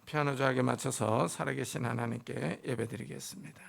피아노 조악에 맞춰서 살아계신 하나님께 예배드리겠습니다.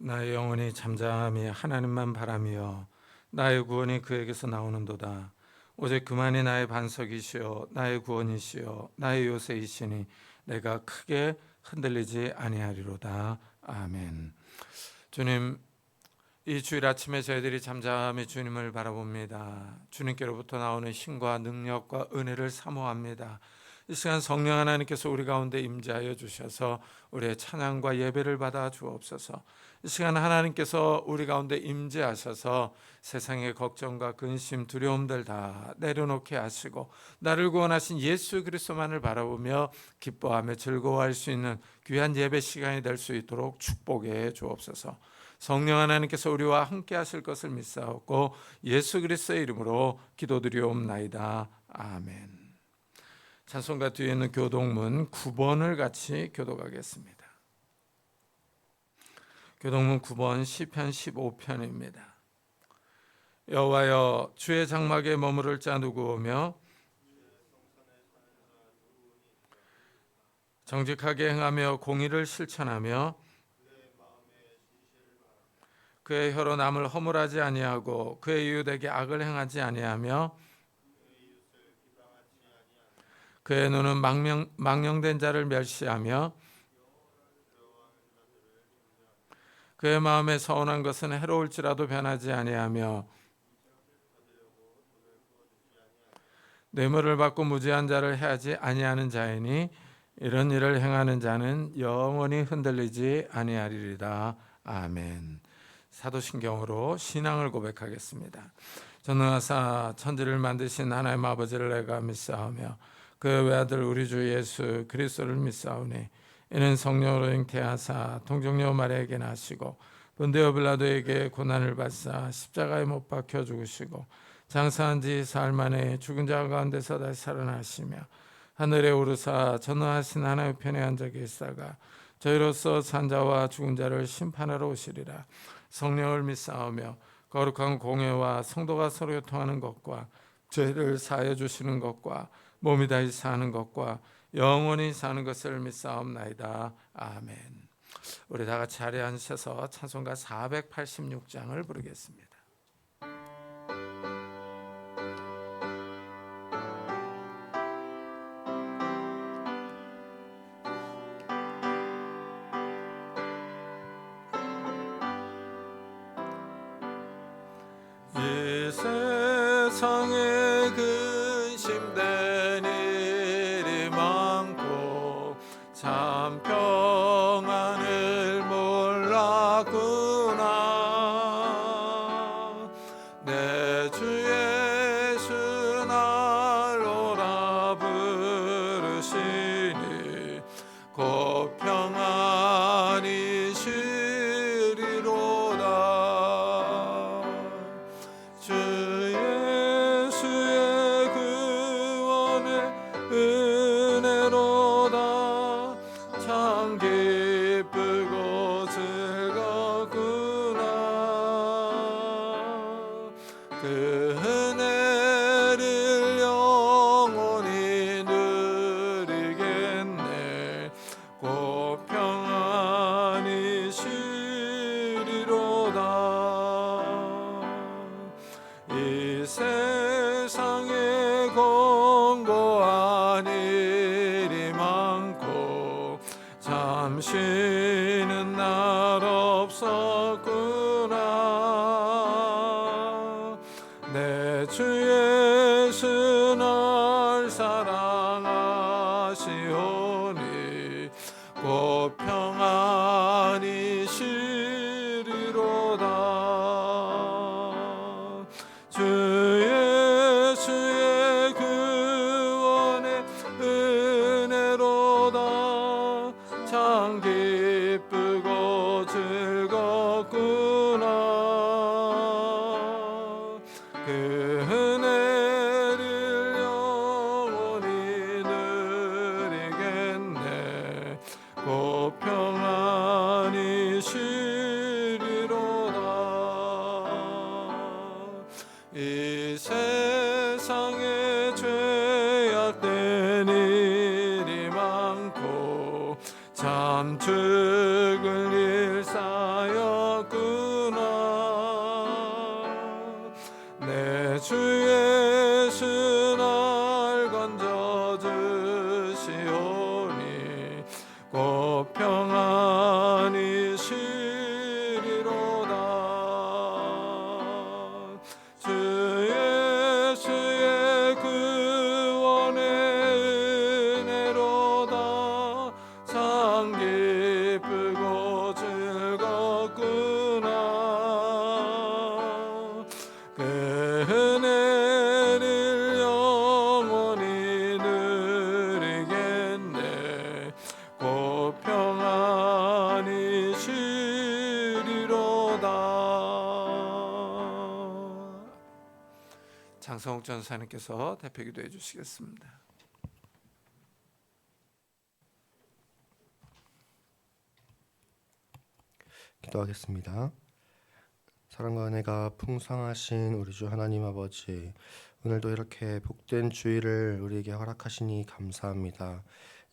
나의 영혼이 잠잠히 하나님만 바라며 나의 구원이 그에게서 나오는도다. 오직 그만이 나의 반석이시요 나의 구원이시요 나의 요새이시니 내가 크게 흔들리지 아니하리로다. 아멘. 주님, 이 주일 아침에 저희들이 잠잠히 주님을 바라봅니다. 주님께로부터 나오는 힘과 능력과 은혜를 사모합니다. 이 시간 성령 하나님께서 우리 가운데 임재하여 주셔서 우리의 찬양과 예배를 받아 주옵소서. 이 시간 하나님께서 우리 가운데 임재하셔서 세상의 걱정과 근심, 두려움들 다 내려놓게 하시고 나를 구원하신 예수 그리스도만을 바라보며 기뻐하며 즐거워할 수 있는 귀한 예배 시간이 될 수 있도록 축복해 주옵소서. 성령 하나님께서 우리와 함께 하실 것을 믿사옵고 예수 그리스도의 이름으로 기도드리옵나이다. 아멘. 찬송가 뒤에 있는 교동문 9번을 같이 교독하겠습니다. 교동문 9번 시편 15편입니다. 여호와여, 주의 장막에 머무를 자 누구오며 정직하게 행하며 공의를 실천하며 그의 혀로 남을 허물하지 아니하고 그의 이웃에게 악을 행하지 아니하며 그의 눈은 망령된 자를 멸시하며 그의 마음에 서운한 것은 해로울지라도 변하지 아니하며 뇌물을 받고 무지한 자를 해하지 아니하는 자이니 이런 일을 행하는 자는 영원히 흔들리지 아니하리리다. 아멘. 사도신경으로 신앙을 고백하겠습니다. 전능하사 천지를 만드신 하나님 아버지를 내가 믿사오며 그의 외아들 우리 주 예수 그리스도를 믿사오니 이는 성령으로 잉태하사 동정녀 마리아에게 나시고 본디오 빌라도에게 고난을 받사 십자가에 못 박혀 죽으시고 장사한 지 사흘 만에 죽은 자 가운데서 다시 살아나시며 하늘에 오르사 전능하신 하나님 편에 앉아 계시다가 저희로서 산 자와 죽은 자를 심판하러 오시리라. 성령을 믿사오며 거룩한 공회와 성도가 서로 교통하는 것과 죄를 사하여 주시는 것과 몸이 다시 사는 것과 영원히 사는 것을 믿사옵나이다. 아멘. 우리 다 같이 자리에 앉으셔서 찬송가 486장을 부르겠습니다. 이 세상에 근심된 일이 많고 참 평안을 몰랐구나. 내 주 예수 날 오라 부르시니 곧 평안이 쉬리로다. 주 예수의 구원의 은혜로다. 참 기쁘고 즐겁구나. 그 은혜를 영원히 누리겠네. 곧 평안히 쉬리로다. 이 세상에 공고한 일이 많고 참 쉬는 날 없었구나. 내 주의 예수 날 사랑하시오니 곧 평안히 쉬리로다. 주 예수의 구원의 은혜로다. 참 기쁘고 즐겁구나. 그 은혜를 영원히 누리겠네. 곧 평안히 쉬리로다. 이 세상에 죄악된 일이 많고 참 죽을 일 쌓였구나. 내 주 예수 날 건져주시오니 곧 평안히 쉬리로다. 주 예수의 구원의 은혜로다. 참 기쁘고 즐겁구나. 그 은혜를 영원히 누리겠네. 곧 평안히 쉬리로다. 장성욱 전사님께서 대표 기도해 주시겠습니다. 기도하겠습니다. 사랑과 은혜가 풍성하신 우리 주 하나님 아버지, 오늘도 이렇게 복된 주일을 우리에게 허락하시니 감사합니다.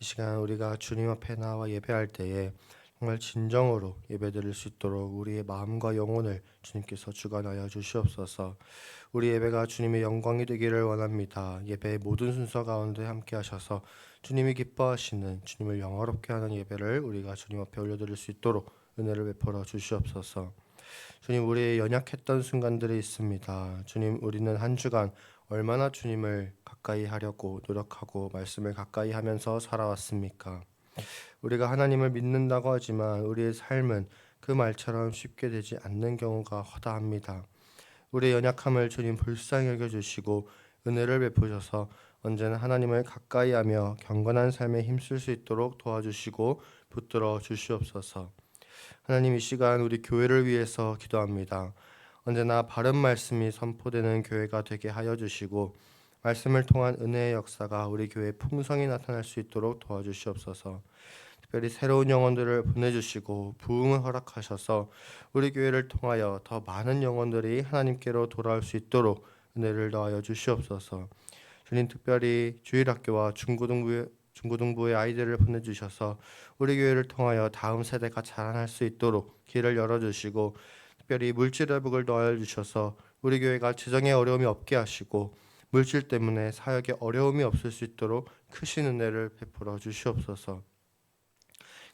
이 시간 우리가 주님 앞에 나와 예배할 때에 정말 진정으로 예배드릴 수 있도록 우리의 마음과 영혼을 주님께서 주관하여 주시옵소서. 우리 예배가 주님의 영광이 되기를 원합니다. 예배의 모든 순서 가운데 함께 하셔서 주님이 기뻐하시는, 주님을 영화롭게 하는 예배를 우리가 주님 앞에 올려드릴 수 있도록 은혜를 베풀어 주시옵소서. 주님, 우리의 연약했던 순간들이 있습니다. 주님, 우리는 한 주간 얼마나 주님을 가까이 하려고 노력하고 말씀을 가까이 하면서 살아왔습니까? 우리가 하나님을 믿는다고 하지만 우리의 삶은 그 말처럼 쉽게 되지 않는 경우가 허다합니다. 우리의 연약함을 주님 불쌍히 여겨주시고 은혜를 베푸셔서 언제나 하나님을 가까이 하며 경건한 삶에 힘쓸 수 있도록 도와주시고 붙들어 주시옵소서. 하나님, 이 시간 우리 교회를 위해서 기도합니다. 언제나 바른 말씀이 선포되는 교회가 되게 하여 주시고 말씀을 통한 은혜의 역사가 우리 교회에 풍성히 나타날 수 있도록 도와주시옵소서. 특별히 새로운 영혼들을 보내주시고 부흥을 허락하셔서 우리 교회를 통하여 더 많은 영혼들이 하나님께로 돌아올 수 있도록 은혜를 더하여 주시옵소서. 주님, 특별히 주일학교와 중고등부의 아이들을 보내주셔서 우리 교회를 통하여 다음 세대가 자라날 수 있도록 길을 열어주시고 특별히 물질 회복을 더하여 주셔서 우리 교회가 재정에 어려움이 없게 하시고 물질 때문에 사역에 어려움이 없을 수 있도록 크신 은혜를 베풀어 주시옵소서.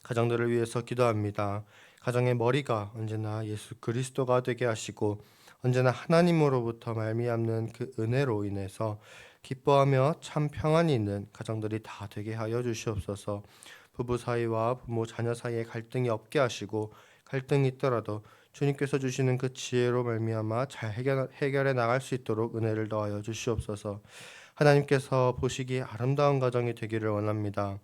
가정들을 위해서 기도합니다. 가정의 머리가 언제나 예수 그리스도가 되게 하시고 언제나 하나님으로부터 말미암는 그 은혜로 인해서 기뻐하며 참 평안이 있는 가정들이 다 되게 하여 주시옵소서. 부부 사이와 부모 자녀 사이에 갈등이 없게 하시고 갈등이 있더라도 주님께서 주시는 그 지혜로 말미암아 잘 해결해 나갈 수 있도록 은혜를 더하여 주시옵소서. 하나님께서 보시기에 아름다운 가정이 되기를 원합니다.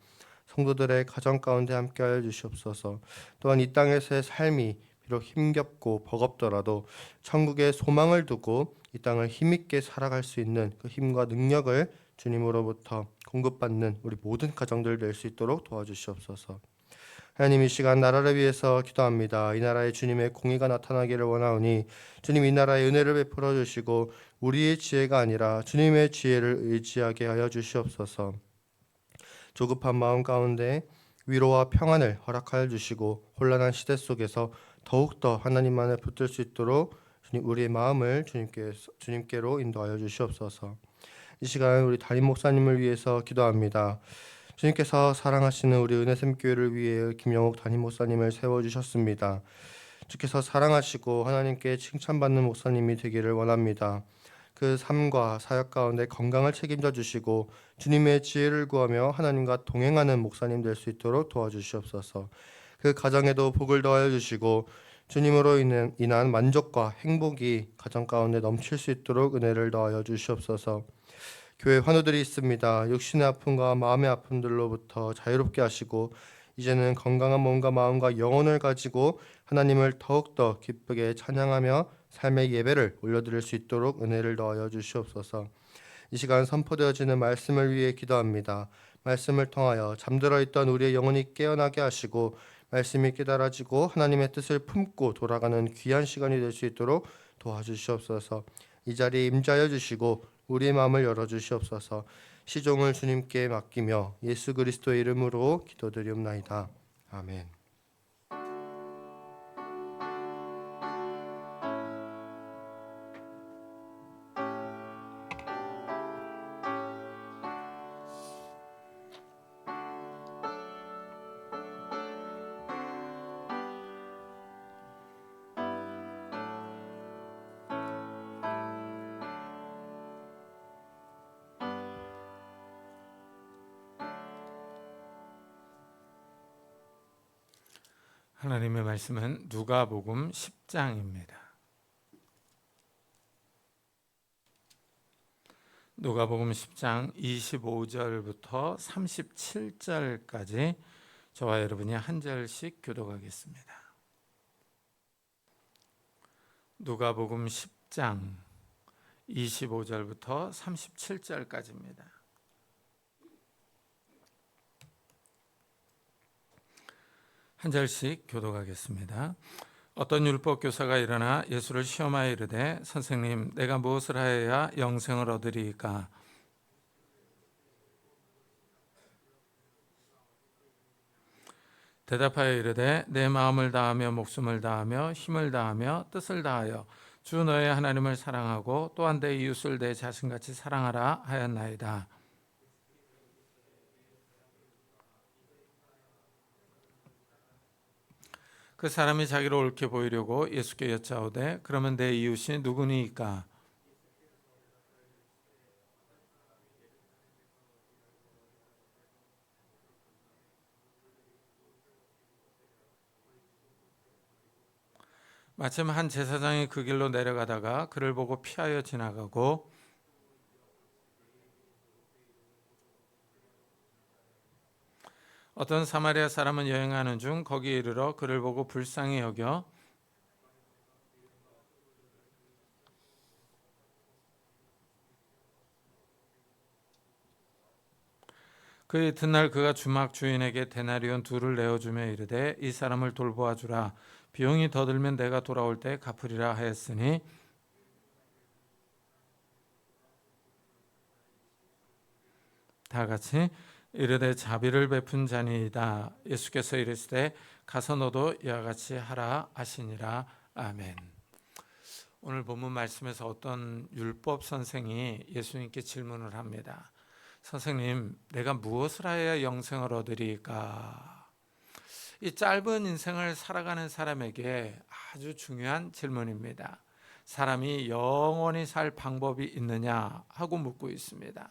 성도들의 가정 가운데 함께하여 주시옵소서. 또한 이 땅에서의 삶이 비록 힘겹고 버겁더라도 천국에 소망을 두고 이 땅을 힘있게 살아갈 수 있는 그 힘과 능력을 주님으로부터 공급받는 우리 모든 가정들 될 수 있도록 도와주시옵소서. 하나님, 이 시간 나라를 위해서 기도합니다. 이 나라에 주님의 공의가 나타나기를 원하오니 주님, 이 나라에 은혜를 베풀어 주시고 우리의 지혜가 아니라 주님의 지혜를 의지하게 하여 주시옵소서. 조급한 마음 가운데 위로와 평안을 허락하여 주시고 혼란한 시대 속에서 더욱더 하나님만을 붙들 수 있도록 주님, 우리의 마음을 주님께로 인도하여 주시옵소서. 이 시간 우리 담임 목사님을 위해서 기도합니다. 주님께서 사랑하시는 우리 은혜샘교회를 위해 김영욱 담임 목사님을 세워주셨습니다. 주께서 사랑하시고 하나님께 칭찬받는 목사님이 되기를 원합니다. 그 그 삶과 사역 가운데 건강을 책임져 주시고 주님의 지혜를 구하며 하나님과 동행하는 목사님 될 수 있도록 도와주시옵소서. 그 가정에도 복을 더하여 주시고 주님으로 인한 만족과 행복이 가정 가운데 넘칠 수 있도록 은혜를 더하여 주시옵소서. 교회 환우들이 있습니다. 육신의 아픔과 마음의 아픔들로부터 자유롭게 하시고 이제는 건강한 몸과 마음과 영혼을 가지고 하나님을 더욱더 기쁘게 찬양하며 삶의 예배를 올려드릴 수 있도록 은혜를 더하여 주시옵소서. 이 시간 선포되어지는 말씀을 위해 기도합니다. 말씀을 통하여 잠들어 있던 우리의 영혼이 깨어나게 하시고 말씀이 깨달아지고 하나님의 뜻을 품고 돌아가는 귀한 시간이 될 수 있도록 도와주시옵소서. 이 자리에 임자여 주시고 우리의 마음을 열어주시옵소서. 시종을 주님께 맡기며 예수 그리스도의 이름으로 기도드리옵나이다. 아멘. 하나님의 말씀은 누가복음 10장입니다. 누가복음 10장 25절부터 37절까지 저와 여러분이 한 절씩 교독하겠습니다. 누가복음 10장 25절부터 37절까지입니다. 한 절씩 교독하겠습니다. 어떤 율법 교사가 일어나 예수를 시험하여 이르되 선생님 내가 무엇을 하여야 영생을 얻으리이까? 대답하여 이르되 내 마음을 다하며 목숨을 다하며 힘을 다하며 뜻을 다하여 주 너의 하나님을 사랑하고 또한 내 이웃을 내 자신같이 사랑하라 하였나이다. 그 사람이 자기를 옳게 보이려고 예수께 여짜오되 그러면 내 이웃이 누구니이까? 마침 한 제사장이 그 길로 내려가다가 그를 보고 피하여 지나가고 어떤 사마리아 사람은 여행하는 중 거기에 이르러 그를 보고 불쌍히 여겨 그 이튿날 그가 주막 주인에게 데나리온 2를 내어주며 이르되 이 사람을 돌보아 주라. 비용이 더 들면 내가 돌아올 때 갚으리라 하였으니 다 같이 이르되 자비를 베푼 자니이다. 예수께서 이르시되 가서 너도 이와 같이 하라 하시니라. 아멘. 오늘 본문 말씀에서 어떤 율법 선생이 예수님께 질문을 합니다. 선생님, 내가 무엇을 하여야 영생을 얻으리까? 이 짧은 인생을 살아가는 사람에게 아주 중요한 질문입니다. 사람이 영원히 살 방법이 있느냐 하고 묻고 있습니다.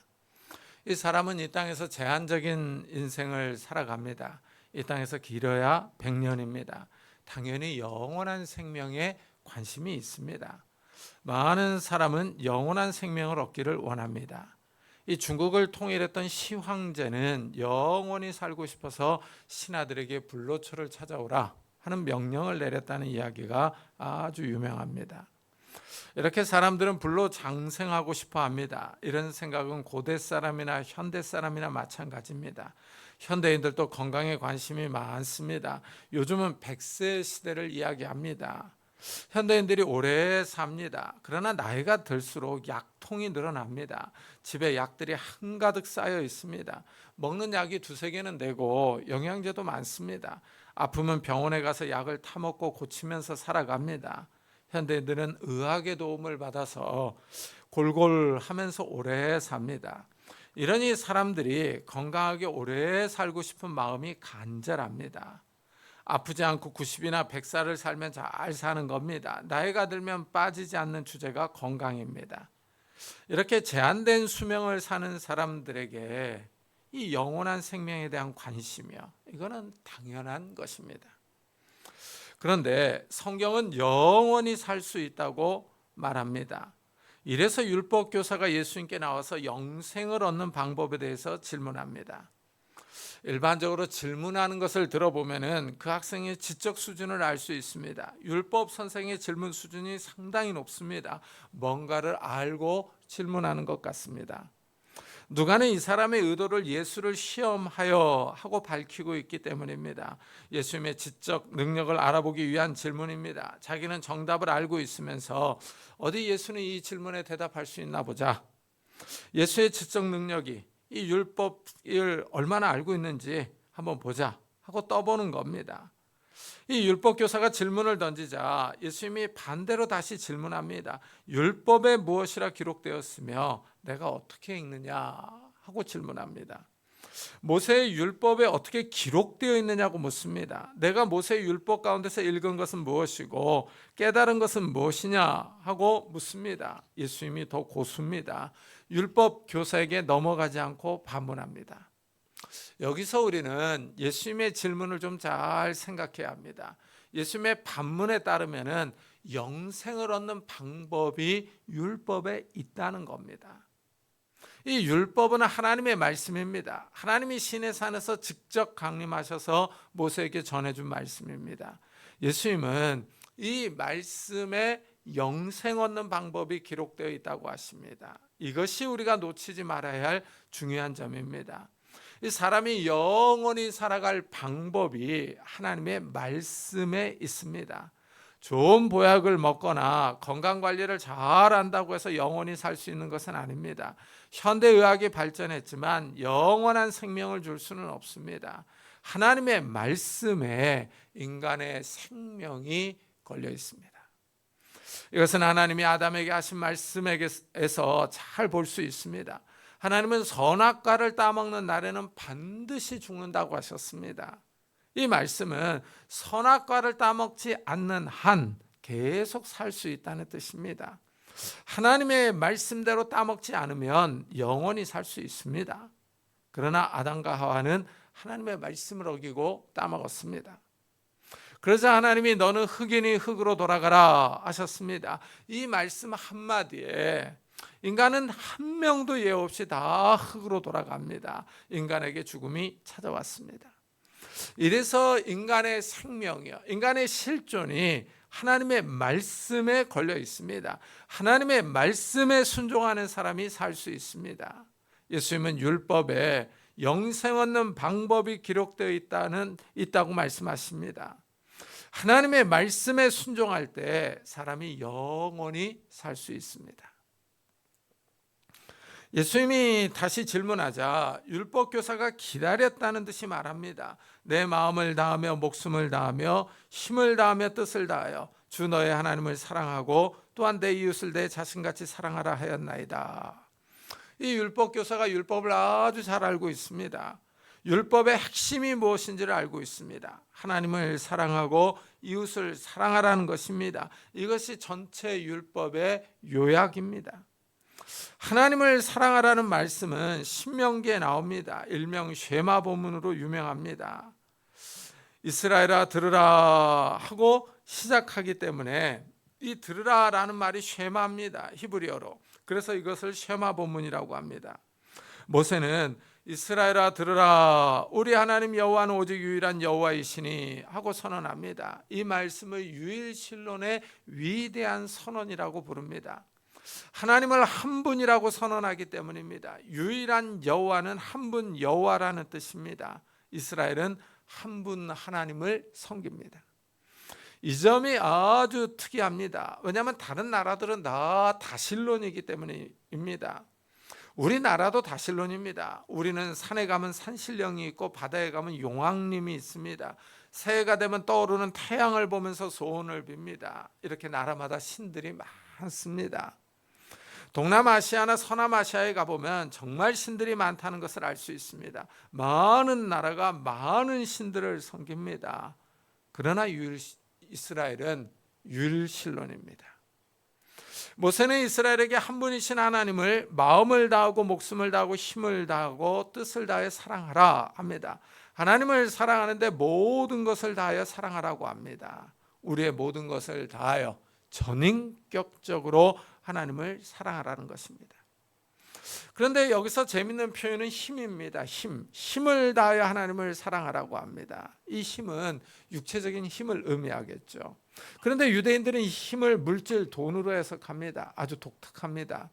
이 사람은 이 땅에서 제한적인 인생을 살아갑니다. 이 땅에서 길어야 100년입니다. 당연히 영원한 생명에 관심이 있습니다. 많은 사람은 영원한 생명을 얻기를 원합니다. 이 중국을 통일했던 시황제는 영원히 살고 싶어서 신하들에게 불로초를 찾아오라 하는 명령을 내렸다는 이야기가 아주 유명합니다. 이렇게 사람들은 불로 장생하고 싶어 합니다. 이런 생각은 고대 사람이나 현대 사람이나 마찬가지입니다. 현대인들도 건강에 관심이 많습니다. 요즘은 100세 시대를 이야기합니다. 현대인들이 오래 삽니다. 그러나 나이가 들수록 약통이 늘어납니다. 집에 약들이 한가득 쌓여 있습니다. 먹는 약이 2-3개는 되고 영양제도 많습니다. 아프면 병원에 가서 약을 타먹고 고치면서 살아갑니다. 현대인들은 의학의 도움을 받아서 골골하면서 오래 삽니다. 이러니 사람들이 건강하게 오래 살고 싶은 마음이 간절합니다. 아프지 않고 90이나 100살을 살면 잘 사는 겁니다. 나이가 들면 빠지지 않는 주제가 건강입니다. 이렇게 제한된 수명을 사는 사람들에게 이 영원한 생명에 대한 관심이요, 이거는 당연한 것입니다. 그런데 성경은 영원히 살 수 있다고 말합니다. 이래서 율법 교사가 예수님께 나와서 영생을 얻는 방법에 대해서 질문합니다. 일반적으로 질문하는 것을 들어보면은 그 학생의 지적 수준을 알 수 있습니다. 율법 선생의 질문 수준이 상당히 높습니다. 뭔가를 알고 질문하는 것 같습니다. 누가는 이 사람의 의도를 예수를 시험하여 하고 밝히고 있기 때문입니다. 예수님의 지적 능력을 알아보기 위한 질문입니다. 자기는 정답을 알고 있으면서 어디 예수는 이 질문에 대답할 수 있나 보자. 예수의 지적 능력이 이 율법을 얼마나 알고 있는지 한번 보자 하고 떠보는 겁니다. 이 율법 교사가 질문을 던지자 예수님이 반대로 다시 질문합니다. 율법에 무엇이라 기록되었으며 내가 어떻게 읽느냐 하고 질문합니다. 모세의 율법에 어떻게 기록되어 있느냐고 묻습니다. 내가 모세의 율법 가운데서 읽은 것은 무엇이고 깨달은 것은 무엇이냐 하고 묻습니다. 예수님이 더 고수입니다. 율법 교사에게 넘어가지 않고 반문합니다. 여기서 우리는 예수님의 질문을 좀 잘 생각해야 합니다. 예수님의 반문에 따르면은 영생을 얻는 방법이 율법에 있다는 겁니다. 이 율법은 하나님의 말씀입니다. 하나님이 시내산에서 직접 강림하셔서 모세에게 전해준 말씀입니다. 예수님은 이 말씀에 영생 얻는 방법이 기록되어 있다고 하십니다. 이것이 우리가 놓치지 말아야 할 중요한 점입니다. 이 사람이 영원히 살아갈 방법이 하나님의 말씀에 있습니다. 좋은 보약을 먹거나 건강관리를 잘 한다고 해서 영원히 살 수 있는 것은 아닙니다. 현대의학이 발전했지만 영원한 생명을 줄 수는 없습니다. 하나님의 말씀에 인간의 생명이 걸려 있습니다. 이것은 하나님이 아담에게 하신 말씀에서 잘 볼 수 있습니다. 하나님은 선악과를 따먹는 날에는 반드시 죽는다고 하셨습니다. 이 말씀은 선악과를 따먹지 않는 한 계속 살 수 있다는 뜻입니다. 하나님의 말씀대로 따먹지 않으면 영원히 살 수 있습니다. 그러나 아담과 하와는 하나님의 말씀을 어기고 따먹었습니다. 그러자 하나님이 너는 흙이니 흙으로 돌아가라 하셨습니다. 이 말씀 한마디에 인간은 한 명도 예외 없이 다 흙으로 돌아갑니다. 인간에게 죽음이 찾아왔습니다. 이래서 인간의 생명이요, 인간의 실존이 하나님의 말씀에 걸려 있습니다. 하나님의 말씀에 순종하는 사람이 살 수 있습니다. 예수님은 율법에 영생 얻는 방법이 기록되어 있다고 말씀하십니다. 하나님의 말씀에 순종할 때 사람이 영원히 살 수 있습니다. 예수님이 다시 질문하자 율법 교사가 기다렸다는 듯이 말합니다. 내 마음을 다하며 목숨을 다하며 힘을 다하며 뜻을 다하여 주 너의 하나님을 사랑하고 또한 내 이웃을 내 자신같이 사랑하라 하였나이다. 이 율법 교사가 율법을 아주 잘 알고 있습니다. 율법의 핵심이 무엇인지를 알고 있습니다. 하나님을 사랑하고 이웃을 사랑하라는 것입니다. 이것이 전체 율법의 요약입니다. 하나님을 사랑하라는 말씀은 신명기에 나옵니다. 일명 쉐마 본문으로 유명합니다. 이스라엘아 들으라 하고 시작하기 때문에 이 들으라라는 말이 쉐마입니다. 히브리어로. 그래서 이것을 쉐마 본문이라고 합니다. 모세는 이스라엘아 들으라 우리 하나님 여호와는 오직 유일한 여호와이시니 하고 선언합니다. 이 말씀을 유일신론의 위대한 선언이라고 부릅니다. 하나님을 한 분이라고 선언하기 때문입니다. 유일한 여호와는 한 분 여호와라는 뜻입니다. 이스라엘은 한 분 하나님을 섬깁니다. 이 점이 아주 특이합니다. 왜냐하면 다른 나라들은 다 다실론이기 때문입니다. 우리나라도 다실론입니다. 우리는 산에 가면 산신령이 있고 바다에 가면 용왕님이 있습니다. 새해가 되면 떠오르는 태양을 보면서 소원을 빕니다. 이렇게 나라마다 신들이 많습니다. 동남아시아나 서남아시아에 가보면 정말 신들이 많다는 것을 알 수 있습니다. 많은 나라가 많은 신들을 섬깁니다. 그러나 이스라엘은 유일신론입니다. 모세는 이스라엘에게 한 분이신 하나님을 마음을 다하고 목숨을 다하고 힘을 다하고 뜻을 다해 사랑하라 합니다. 하나님을 사랑하는데 모든 것을 다하여 사랑하라고 합니다. 우리의 모든 것을 다하여 전인격적으로 하나님을 사랑하라는 것입니다. 그런데 여기서 재밌는 표현은 힘입니다. 힘을 다하여 하나님을 사랑하라고 합니다. 이 힘은 육체적인 힘을 의미하겠죠. 그런데 유대인들은 이 힘을 물질, 돈으로 해석합니다. 아주 독특합니다.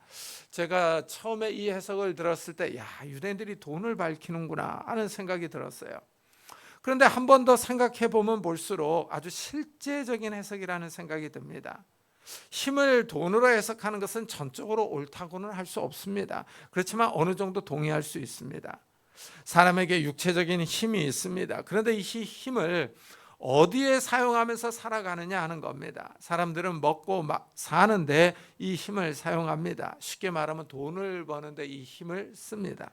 제가 처음에 이 해석을 들었을 때 유대인들이 돈을 밝히는구나 하는 생각이 들었어요. 그런데 한 번 더 생각해 보면 볼수록 아주 실제적인 해석이라는 생각이 듭니다. 힘을 돈으로 해석하는 것은 전적으로 옳다고는 할 수 없습니다. 그렇지만 어느 정도 동의할 수 있습니다. 사람에게 육체적인 힘이 있습니다. 그런데 이 힘을 어디에 사용하면서 살아가느냐 하는 겁니다. 사람들은 먹고 사는데 이 힘을 사용합니다. 쉽게 말하면 돈을 버는데 이 힘을 씁니다.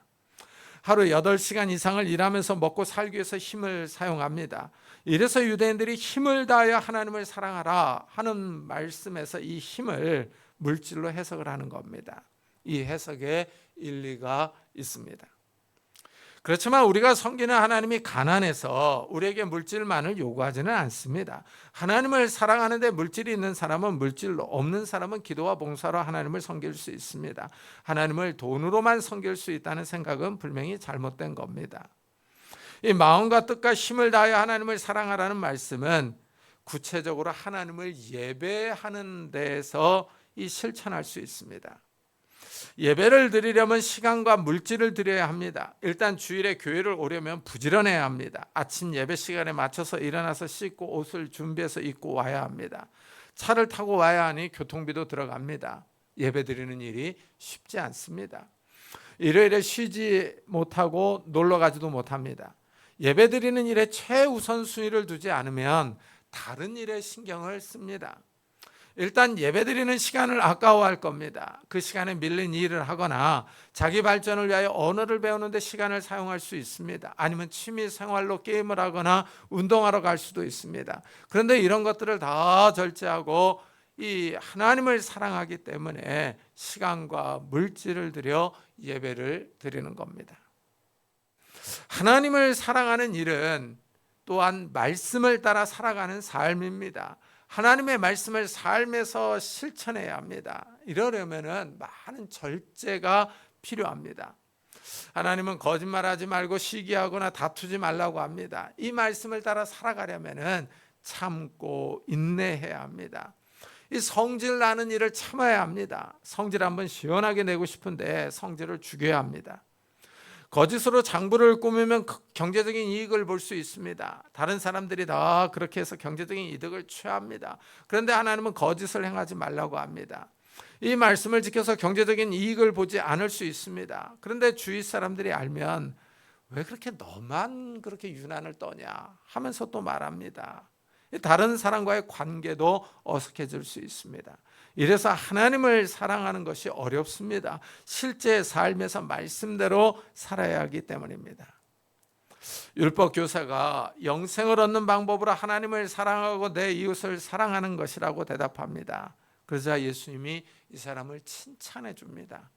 하루 8시간 이상을 일하면서 먹고 살기 위해서 힘을 사용합니다. 이래서 유대인들이 힘을 다하여 하나님을 사랑하라 하는 말씀에서 이 힘을 물질로 해석을 하는 겁니다. 이 해석에 일리가 있습니다. 그렇지만 우리가 섬기는 하나님이 가난해서 우리에게 물질만을 요구하지는 않습니다. 하나님을 사랑하는데 물질이 있는 사람은 물질로, 없는 사람은 기도와 봉사로 하나님을 섬길 수 있습니다. 하나님을 돈으로만 섬길 수 있다는 생각은 분명히 잘못된 겁니다. 이 마음과 뜻과 힘을 다하여 하나님을 사랑하라는 말씀은 구체적으로 하나님을 예배하는 데에서 실천할 수 있습니다. 예배를 드리려면 시간과 물질을 드려야 합니다. 일단 주일에 교회를 오려면 부지런해야 합니다. 아침 예배 시간에 맞춰서 일어나서 씻고 옷을 준비해서 입고 와야 합니다. 차를 타고 와야 하니 교통비도 들어갑니다. 예배 드리는 일이 쉽지 않습니다. 일요일에 쉬지 못하고 놀러 가지도 못합니다. 예배 드리는 일에 최우선 순위를 두지 않으면 다른 일에 신경을 씁니다. 일단 예배드리는 시간을 아까워할 겁니다. 그 시간에 밀린 일을 하거나 자기 발전을 위하여 언어를 배우는 데 시간을 사용할 수 있습니다. 아니면 취미 생활로 게임을 하거나 운동하러 갈 수도 있습니다. 그런데 이런 것들을 다 절제하고 이 하나님을 사랑하기 때문에 시간과 물질을 들여 예배를 드리는 겁니다. 하나님을 사랑하는 일은 또한 말씀을 따라 살아가는 삶입니다. 하나님의 말씀을 삶에서 실천해야 합니다. 이러려면 많은 절제가 필요합니다. 하나님은 거짓말하지 말고 시기하거나 다투지 말라고 합니다. 이 말씀을 따라 살아가려면 참고 인내해야 합니다. 이 성질 나는 일을 참아야 합니다. 성질 한번 시원하게 내고 싶은데 성질을 죽여야 합니다. 거짓으로 장부를 꾸미면 경제적인 이익을 볼 수 있습니다. 다른 사람들이 다 그렇게 해서 경제적인 이득을 취합니다. 그런데 하나님은 거짓을 행하지 말라고 합니다. 이 말씀을 지켜서 경제적인 이익을 보지 않을 수 있습니다. 그런데 주위 사람들이 알면 왜 그렇게 너만 그렇게 유난을 떠냐 하면서 또 말합니다. 다른 사람과의 관계도 어색해질 수 있습니다. 이래서 하나님을 사랑하는 것이 어렵습니다. 실제 삶에서 말씀대로 살아야 하기 때문입니다. 율법 교사가 영생을 얻는 방법으로 하나님을 사랑하고 내 이웃을 사랑하는 것이라고 대답합니다. 그러자 예수님이 이 사람을 칭찬해 줍니다.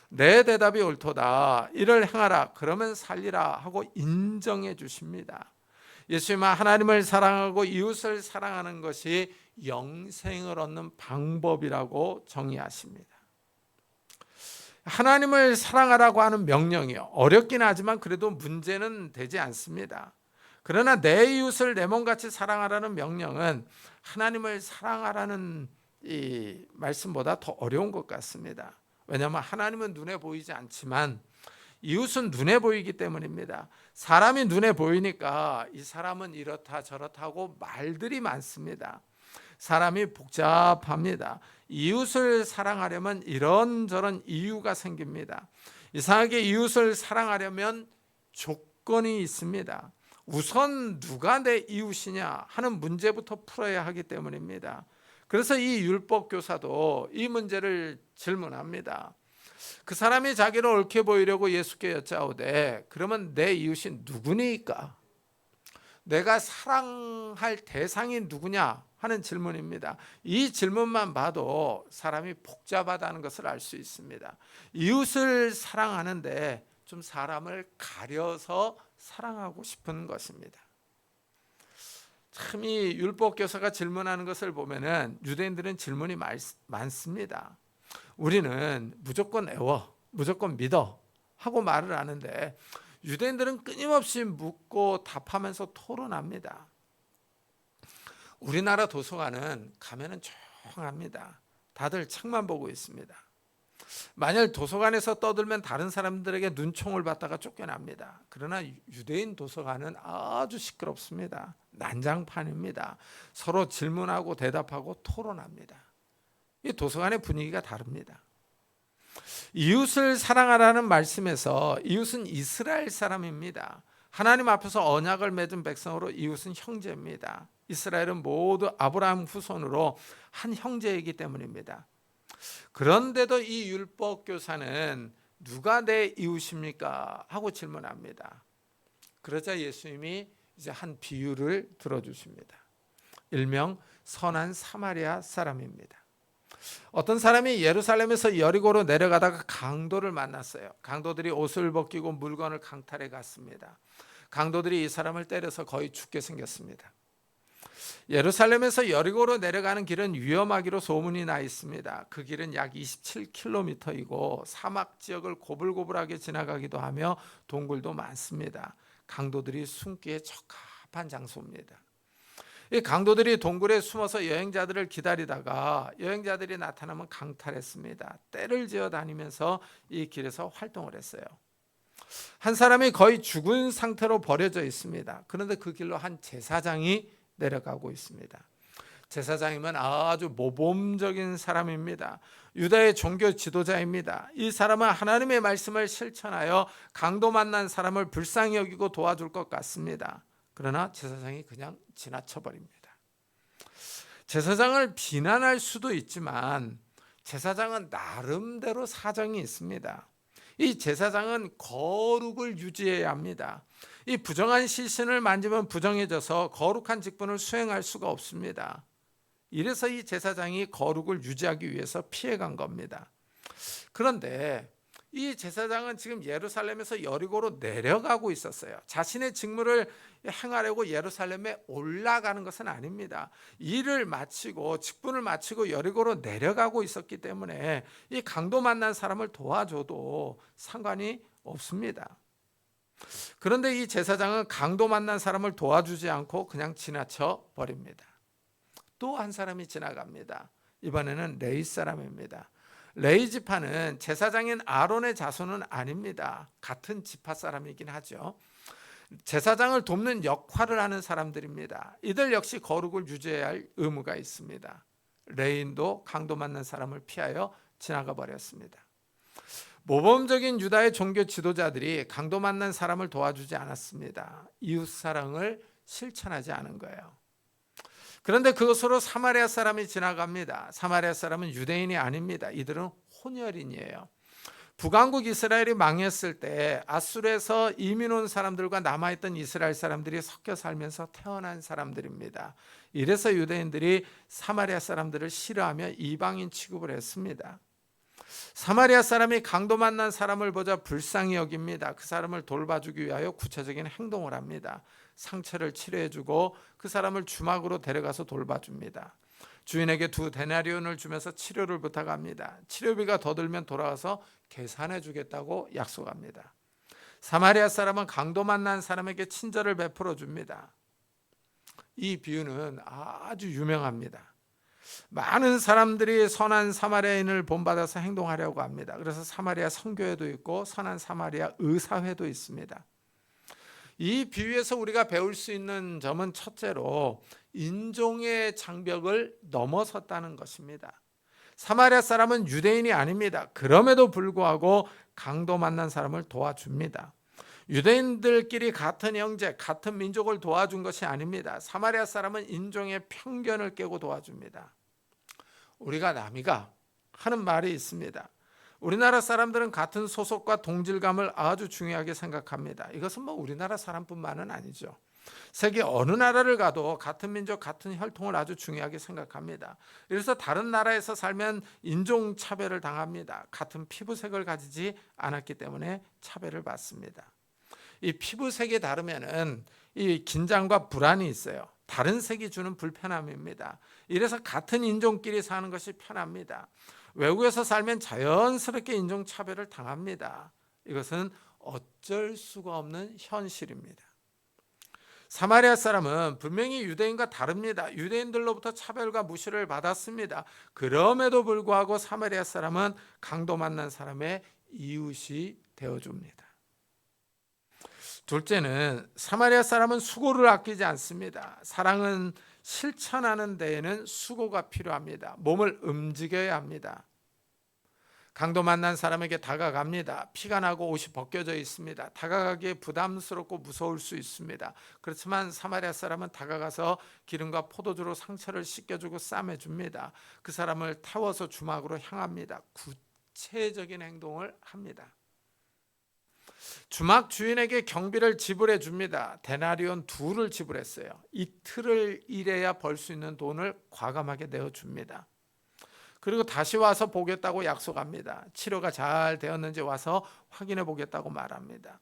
내 대답이 옳도다. 이를 행하라. 그러면 살리라 하고 인정해 주십니다. 예수님은 하나님을 사랑하고 이웃을 사랑하는 것이 영생을 얻는 방법이라고 정의하십니다. 하나님을 사랑하라고 하는 명령이요. 어렵긴 하지만 그래도 문제는 되지 않습니다. 그러나 내 이웃을 내 몸같이 사랑하라는 명령은 하나님을 사랑하라는 이 말씀보다 더 어려운 것 같습니다. 왜냐하면 하나님은 눈에 보이지 않지만 이웃은 눈에 보이기 때문입니다. 사람이 눈에 보이니까 이 사람은 이렇다 저렇다 하고 말들이 많습니다. 사람이 복잡합니다. 이웃을 사랑하려면 이런저런 이유가 생깁니다. 이상하게 이웃을 사랑하려면 조건이 있습니다. 우선 누가 내 이웃이냐 하는 문제부터 풀어야 하기 때문입니다. 그래서 이 율법 교사도 이 문제를 질문합니다. 그 사람이 자기를 옳게 보이려고 예수께 여짜오되 그러면 내 이웃이 누구니까? 내가 사랑할 대상이 누구냐 하는 질문입니다. 이 질문만 봐도 사람이 복잡하다는 것을 알 수 있습니다. 이웃을 사랑하는데 좀 사람을 가려서 사랑하고 싶은 것입니다. 참 이 율법 교사가 질문하는 것을 보면은 유대인들은 질문이 많습니다. 우리는 무조건 애워, 무조건 믿어 하고 말을 하는데 유대인들은 끊임없이 묻고 답하면서 토론합니다. 우리나라 도서관은 가면은 조용합니다. 다들 책만 보고 있습니다. 만약 도서관에서 떠들면 다른 사람들에게 눈총을 받다가 쫓겨납니다. 그러나 유대인 도서관은 아주 시끄럽습니다. 난장판입니다. 서로 질문하고 대답하고 토론합니다. 이 도서관의 분위기가 다릅니다. 이웃을 사랑하라는 말씀에서 이웃은 이스라엘 사람입니다. 하나님 앞에서 언약을 맺은 백성으로 이웃은 형제입니다. 이스라엘은 모두 아브라함 후손으로 한 형제이기 때문입니다. 그런데도 이 율법 교사는 누가 내 이웃입니까? 하고 질문합니다. 그러자 예수님이 이제 한 비유를 들어주십니다. 일명 선한 사마리아 사람입니다. 어떤 사람이 예루살렘에서 여리고로 내려가다가 강도를 만났어요. 강도들이 옷을 벗기고 물건을 강탈해 갔습니다. 강도들이 이 사람을 때려서 거의 죽게 생겼습니다. 예루살렘에서 여리고로 내려가는 길은 위험하기로 소문이 나 있습니다. 그 길은 약 27km이고 사막 지역을 고불고불하게 지나가기도 하며 동굴도 많습니다. 강도들이 숨기에 적합한 장소입니다. 이 강도들이 동굴에 숨어서 여행자들을 기다리다가 여행자들이 나타나면 강탈했습니다. 떼를 지어 다니면서 이 길에서 활동을 했어요. 한 사람이 거의 죽은 상태로 버려져 있습니다. 그런데 그 길로 한 제사장이 내려가고 있습니다. 제사장이면 아주 모범적인 사람입니다. 유다의 종교 지도자입니다. 이 사람은 하나님의 말씀을 실천하여 강도 만난 사람을 불쌍히 여기고 도와줄 것 같습니다. 그러나 제사장이 그냥 지나쳐버립니다. 제사장을 비난할 수도 있지만 제사장은 나름대로 사정이 있습니다. 이 제사장은 거룩을 유지해야 합니다. 이 부정한 시신을 만지면 부정해져서 거룩한 직분을 수행할 수가 없습니다. 이래서 이 제사장이 거룩을 유지하기 위해서 피해간 겁니다. 그런데 이 제사장은 지금 예루살렘에서 여리고로 내려가고 있었어요. 자신의 직무를 행하려고 예루살렘에 올라가는 것은 아닙니다. 일을 마치고 직분을 마치고 여리고로 내려가고 있었기 때문에 이 강도 만난 사람을 도와줘도 상관이 없습니다. 그런데 이 제사장은 강도 만난 사람을 도와주지 않고 그냥 지나쳐 버립니다. 또 한 사람이 지나갑니다. 이번에는 레위 사람입니다. 레위 지파는 제사장인 아론의 자손은 아닙니다. 같은 지파 사람이긴 하죠. 제사장을 돕는 역할을 하는 사람들입니다. 이들 역시 거룩을 유지해야 할 의무가 있습니다. 레위인도 강도 만난 사람을 피하여 지나가 버렸습니다. 모범적인 유다의 종교 지도자들이 강도 만난 사람을 도와주지 않았습니다. 이웃 사랑을 실천하지 않은 거예요. 그런데 그것으로 사마리아 사람이 지나갑니다. 사마리아 사람은 유대인이 아닙니다. 이들은 혼혈인이에요. 북왕국 이스라엘이 망했을 때 아수르에서 이민 온 사람들과 남아있던 이스라엘 사람들이 섞여 살면서 태어난 사람들입니다. 이래서 유대인들이 사마리아 사람들을 싫어하며 이방인 취급을 했습니다. 사마리아 사람이 강도 만난 사람을 보자 불쌍히 여깁니다. 그 사람을 돌봐주기 위하여 구체적인 행동을 합니다. 상처를 치료해주고 그 사람을 주막으로 데려가서 돌봐줍니다. 주인에게 2 데나리온을 주면서 치료를 부탁합니다. 치료비가 더 들면 돌아와서 계산해 주겠다고 약속합니다. 사마리아 사람은 강도 만난 사람에게 친절을 베풀어 줍니다. 이 비유는 아주 유명합니다. 많은 사람들이 선한 사마리아인을 본받아서 행동하려고 합니다. 그래서 사마리아 선교회도 있고 선한 사마리아 의사회도 있습니다. 이 비유에서 우리가 배울 수 있는 점은 첫째로 인종의 장벽을 넘어섰다는 것입니다. 사마리아 사람은 유대인이 아닙니다. 그럼에도 불구하고 강도 만난 사람을 도와줍니다. 유대인들끼리 같은 형제, 같은 민족을 도와준 것이 아닙니다. 사마리아 사람은 인종의 편견을 깨고 도와줍니다. 우리가 남이가 하는 말이 있습니다. 우리나라 사람들은 같은 소속과 동질감을 아주 중요하게 생각합니다. 이것은 우리나라 사람뿐만은 아니죠. 세계 어느 나라를 가도 같은 민족, 같은 혈통을 아주 중요하게 생각합니다. 그래서 다른 나라에서 살면 인종차별을 당합니다. 같은 피부색을 가지지 않았기 때문에 차별을 받습니다. 이 피부색이 다르면은 이 긴장과 불안이 있어요. 다른 색이 주는 불편함입니다. 이래서 같은 인종끼리 사는 것이 편합니다. 외국에서 살면 자연스럽게 인종차별을 당합니다. 이것은 어쩔 수가 없는 현실입니다. 사마리아 사람은 분명히 유대인과 다릅니다. 유대인들로부터 차별과 무시를 받았습니다. 그럼에도 불구하고 사마리아 사람은 강도 만난 사람의 이웃이 되어줍니다. 둘째는 사마리아 사람은 수고를 아끼지 않습니다. 사랑은 실천하는 데에는 수고가 필요합니다. 몸을 움직여야 합니다. 강도 만난 사람에게 다가갑니다. 피가 나고 옷이 벗겨져 있습니다. 다가가기에 부담스럽고 무서울 수 있습니다. 그렇지만 사마리아 사람은 다가가서 기름과 포도주로 상처를 씻겨주고 싸매줍니다. 그 사람을 태워서 주막으로 향합니다. 구체적인 행동을 합니다. 주막 주인에게 경비를 지불해 줍니다. 데나리온 2를 지불했어요. 이틀을 일해야 벌 수 있는 돈을 과감하게 내어줍니다. 그리고 다시 와서 보겠다고 약속합니다. 치료가 잘 되었는지 와서 확인해 보겠다고 말합니다.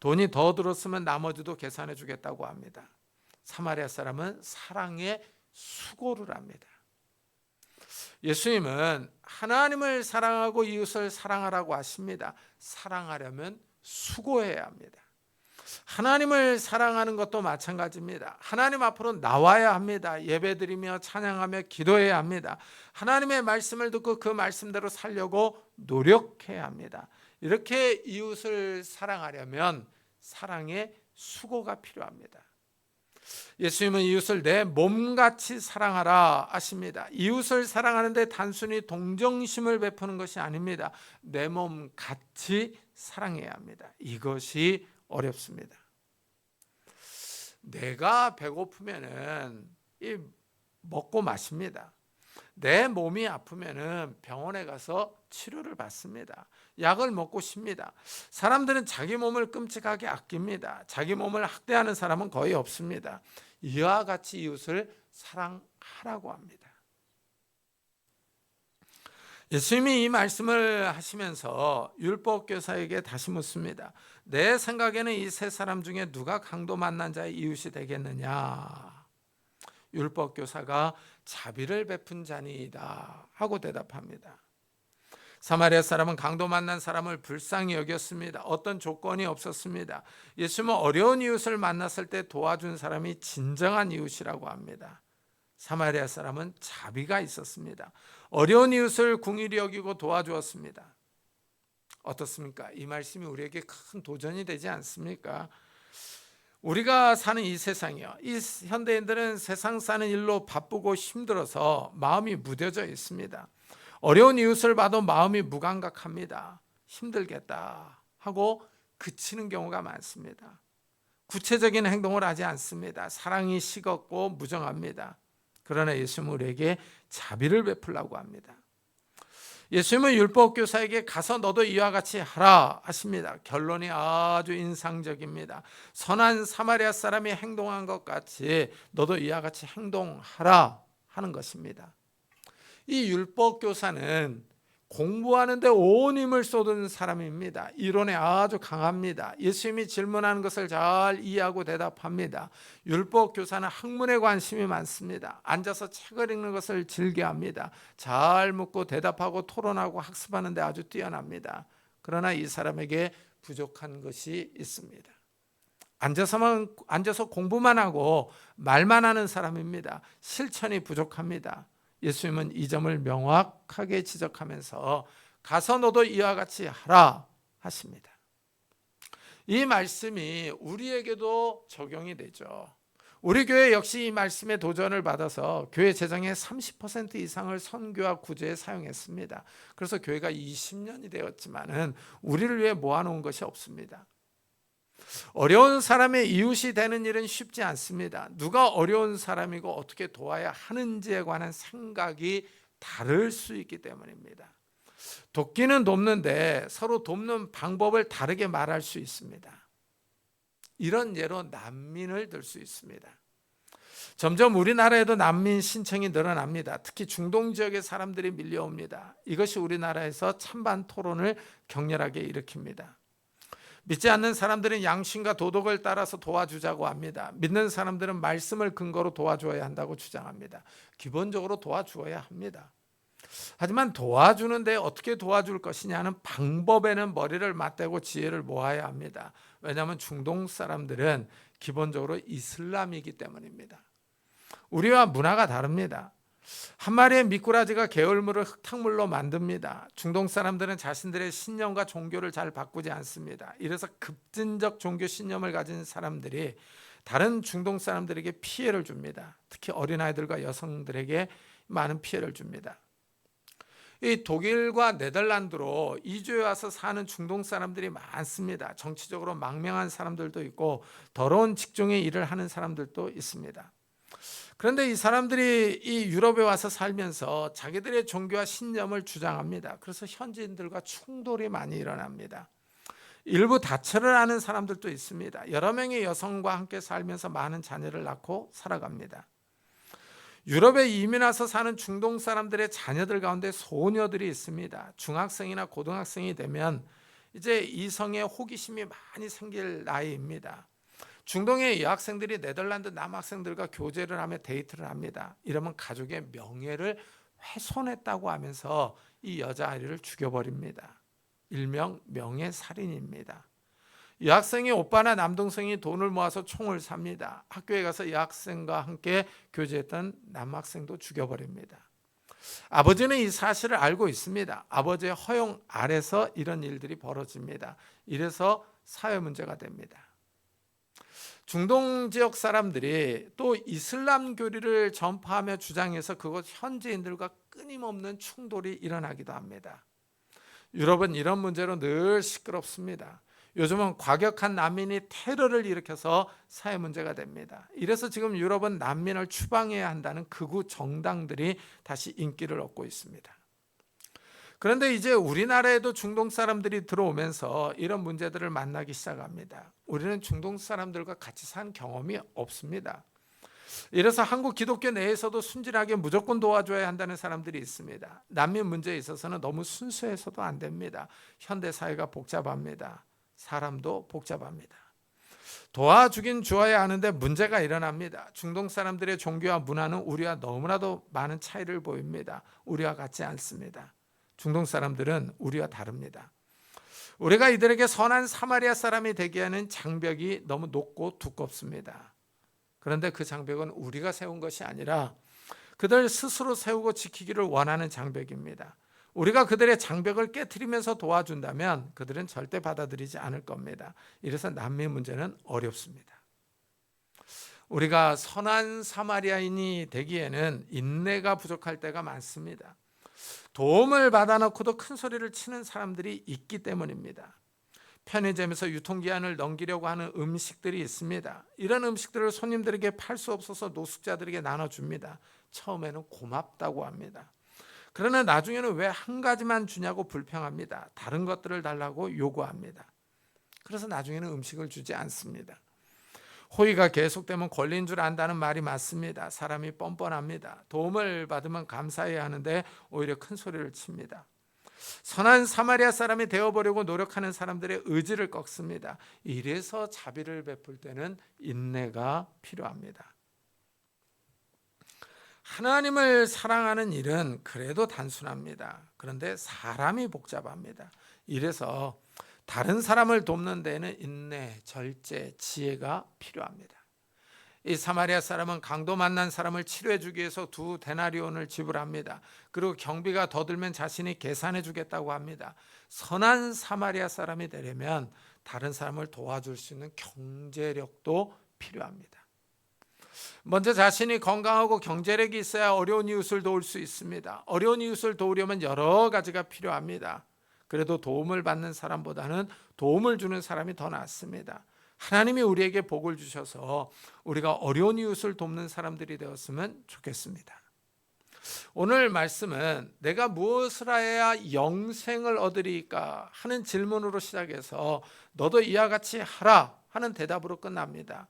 돈이 더 들었으면 나머지도 계산해 주겠다고 합니다. 사마리아 사람은 사랑에 수고를 합니다. 예수님은 하나님을 사랑하고 이웃을 사랑하라고 하십니다. 사랑하려면 수고해야 합니다. 하나님을 사랑하는 것도 마찬가지입니다. 하나님 앞으로 나와야 합니다. 예배드리며 찬양하며 기도해야 합니다. 하나님의 말씀을 듣고 그 말씀대로 살려고 노력해야 합니다. 이렇게 이웃을 사랑하려면 사랑에 수고가 필요합니다. 예수님은 이웃을 내 몸같이 사랑하라 하십니다. 이웃을 사랑하는데 단순히 동정심을 베푸는 것이 아닙니다. 내 몸같이 사랑해야 합니다. 이것이 어렵습니다. 내가 배고프면은 먹고 마십니다. 내 몸이 아프면은 병원에 가서 치료를 받습니다. 약을 먹고 쉽니다. 사람들은 자기 몸을 끔찍하게 아낍니다. 자기 몸을 학대하는 사람은 거의 없습니다. 이와 같이 이웃을 사랑하라고 합니다. 예수님이 이 말씀을 하시면서 율법교사에게 다시 묻습니다. 내 생각에는 이 세 사람 중에 누가 강도 만난 자의 이웃이 되겠느냐? 율법교사가 자비를 베푼 자니이다 하고 대답합니다. 사마리아 사람은 강도 만난 사람을 불쌍히 여겼습니다. 어떤 조건이 없었습니다. 예수님은 어려운 이웃을 만났을 때 도와준 사람이 진정한 이웃이라고 합니다. 사마리아 사람은 자비가 있었습니다. 어려운 이웃을 궁일이 여기고 도와주었습니다. 어떻습니까? 이 말씀이 우리에게 큰 도전이 되지 않습니까? 우리가 사는 이 세상이요, 이 현대인들은 세상 사는 일로 바쁘고 힘들어서 마음이 무뎌져 있습니다. 어려운 이웃을 봐도 마음이 무감각합니다. 힘들겠다 하고 그치는 경우가 많습니다. 구체적인 행동을 하지 않습니다. 사랑이 식었고 무정합니다. 그러나 예수님은 우리에게 자비를 베풀라고 합니다. 예수님은 율법교사에게 가서 너도 이와 같이 하라 하십니다. 결론이 아주 인상적입니다. 선한 사마리아 사람이 행동한 것 같이 너도 이와 같이 행동하라 하는 것입니다. 이 율법교사는 공부하는데 온 힘을 쏟은 사람입니다. 이론에 아주 강합니다. 예수님이 질문하는 것을 잘 이해하고 대답합니다. 율법교사는 학문에 관심이 많습니다. 앉아서 책을 읽는 것을 즐겨합니다. 잘 묻고 대답하고 토론하고 학습하는 데 아주 뛰어납니다. 그러나 이 사람에게 부족한 것이 있습니다. 앉아서 공부만 하고 말만 하는 사람입니다. 실천이 부족합니다. 예수님은 이 점을 명확하게 지적하면서 가서 너도 이와 같이 하라 하십니다. 이 말씀이 우리에게도 적용이 되죠. 우리 교회 역시 이 말씀의 도전을 받아서 교회 재정의 30% 이상을 선교와 구제에 사용했습니다. 그래서 교회가 20년이 되었지만은 우리를 위해 모아놓은 것이 없습니다. 어려운 사람의 이웃이 되는 일은 쉽지 않습니다. 누가 어려운 사람이고 어떻게 도와야 하는지에 관한 생각이 다를 수 있기 때문입니다. 돕기는 돕는데 서로 돕는 방법을 다르게 말할 수 있습니다. 이런 예로 난민을 들 수 있습니다. 점점 우리나라에도 난민 신청이 늘어납니다. 특히 중동 지역의 사람들이 밀려옵니다. 이것이 우리나라에서 찬반 토론을 격렬하게 일으킵니다. 믿지 않는 사람들은 양심과 도덕을 따라서 도와주자고 합니다. 믿는 사람들은 말씀을 근거로 도와줘야 한다고 주장합니다. 기본적으로 도와주어야 합니다. 하지만 도와주는데 어떻게 도와줄 것이냐는 방법에는 머리를 맞대고 지혜를 모아야 합니다. 왜냐하면 중동 사람들은 기본적으로 이슬람이기 때문입니다. 우리와 문화가 다릅니다. 한 마리의 미꾸라지가 게을물을 흙탕물로 만듭니다. 중동 사람들은 자신들의 신념과 종교를 잘 바꾸지 않습니다. 이래서 급진적 종교 신념을 가진 사람들이 다른 중동 사람들에게 피해를 줍니다. 특히 어린아이들과 여성들에게 많은 피해를 줍니다. 이 독일과 네덜란드로 이주해 와서 사는 중동 사람들이 많습니다. 정치적으로 망명한 사람들도 있고 더러운 직종의 일을 하는 사람들도 있습니다. 그런데 이 사람들이 이 유럽에 와서 살면서 자기들의 종교와 신념을 주장합니다. 그래서 현지인들과 충돌이 많이 일어납니다. 일부 다처를 하는 사람들도 있습니다. 여러 명의 여성과 함께 살면서 많은 자녀를 낳고 살아갑니다. 유럽에 이민 와서 사는 중동 사람들의 자녀들 가운데 소녀들이 있습니다. 중학생이나 고등학생이 되면 이제 이성의 호기심이 많이 생길 나이입니다. 중동의 여학생들이 네덜란드 남학생들과 교제를 하며 데이트를 합니다. 이러면 가족의 명예를 훼손했다고 하면서 이 여자아이를 죽여버립니다. 일명 명예살인입니다. 여학생의 오빠나 남동생이 돈을 모아서 총을 삽니다. 학교에 가서 여학생과 함께 교제했던 남학생도 죽여버립니다. 아버지는 이 사실을 알고 있습니다. 아버지의 허용 아래서 이런 일들이 벌어집니다. 이래서 사회 문제가 됩니다. 중동 지역 사람들이 또 이슬람 교리를 전파하며 주장해서 그곳 현지인들과 끊임없는 충돌이 일어나기도 합니다. 유럽은 이런 문제로 늘 시끄럽습니다. 요즘은 과격한 난민이 테러를 일으켜서 사회 문제가 됩니다. 이래서 지금 유럽은 난민을 추방해야 한다는 극우 정당들이 다시 인기를 얻고 있습니다. 그런데 이제 우리나라에도 중동 사람들이 들어오면서 이런 문제들을 만나기 시작합니다. 우리는 중동 사람들과 같이 산 경험이 없습니다. 이래서 한국 기독교 내에서도 순진하게 무조건 도와줘야 한다는 사람들이 있습니다. 난민 문제에 있어서는 너무 순수해서도 안 됩니다. 현대 사회가 복잡합니다. 사람도 복잡합니다. 도와주긴 주어야 하는데 문제가 일어납니다. 중동 사람들의 종교와 문화는 우리와 너무나도 많은 차이를 보입니다. 우리와 같지 않습니다. 중동 사람들은 우리와 다릅니다. 우리가 이들에게 선한 사마리아 사람이 되게 하는 장벽이 너무 높고 두껍습니다. 그런데 그 장벽은 우리가 세운 것이 아니라 그들 스스로 세우고 지키기를 원하는 장벽입니다. 우리가 그들의 장벽을 깨트리면서 도와준다면 그들은 절대 받아들이지 않을 겁니다. 이래서 난민 문제는 어렵습니다. 우리가 선한 사마리아인이 되기에는 인내가 부족할 때가 많습니다. 도움을 받아놓고도 큰 소리를 치는 사람들이 있기 때문입니다. 편의점에서 유통기한을 넘기려고 하는 음식들이 있습니다. 이런 음식들을 손님들에게 팔 수 없어서 노숙자들에게 나눠줍니다. 처음에는 고맙다고 합니다. 그러나 나중에는 왜 한 가지만 주냐고 불평합니다. 다른 것들을 달라고 요구합니다. 그래서 나중에는 음식을 주지 않습니다. 호의가 계속되면 권리인 줄 안다는 말이 맞습니다. 사람이 뻔뻔합니다. 도움을 받으면 감사해야 하는데 오히려 큰 소리를 칩니다. 선한 사마리아 사람이 되어보려고 노력하는 사람들의 의지를 꺾습니다. 이래서 자비를 베풀 때는 인내가 필요합니다. 하나님을 사랑하는 일은 그래도 단순합니다. 그런데 사람이 복잡합니다. 이래서 다른 사람을 돕는 데는 인내, 절제, 지혜가 필요합니다. 이 사마리아 사람은 강도 만난 사람을 치료해 주기 위해서 2 데나리온을 지불합니다. 그리고 경비가 더 들면 자신이 계산해 주겠다고 합니다. 선한 사마리아 사람이 되려면 다른 사람을 도와줄 수 있는 경제력도 필요합니다. 먼저 자신이 건강하고 경제력이 있어야 어려운 이웃을 도울 수 있습니다. 어려운 이웃을 도우려면 여러 가지가 필요합니다. 그래도 도움을 받는 사람보다는 도움을 주는 사람이 더 낫습니다. 하나님이 우리에게 복을 주셔서 우리가 어려운 이웃을 돕는 사람들이 되었으면 좋겠습니다. 오늘 말씀은 내가 무엇을 해야 영생을 얻으리까 하는 질문으로 시작해서 너도 이와 같이 하라 하는 대답으로 끝납니다.